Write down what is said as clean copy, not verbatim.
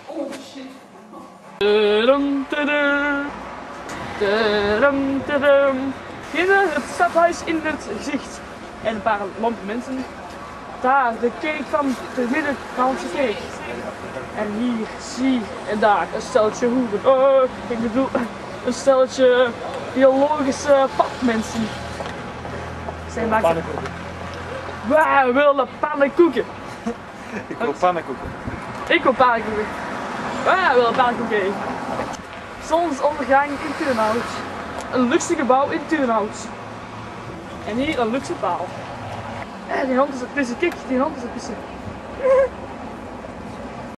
Oh shit. Hier het stadhuis in het gezicht. En een paar lompe mensen. Daar de kerk van de Middellandse kerk. En hier zie en daar een steltje hoeren. Oh, ik bedoel een steltje biologische papmensen. Zij maken Pannenkoeken. wij willen pannenkoeken. Ik wil pannenkoeken. Ik wil pannenkoeken. Wij willen pannenkoeken eten. Zonsondergang in Turnhout. Een luxe gebouw in Turnhout. En hier een luxe paal. Die hond is het pissen. Kijk, die hond is het pissen.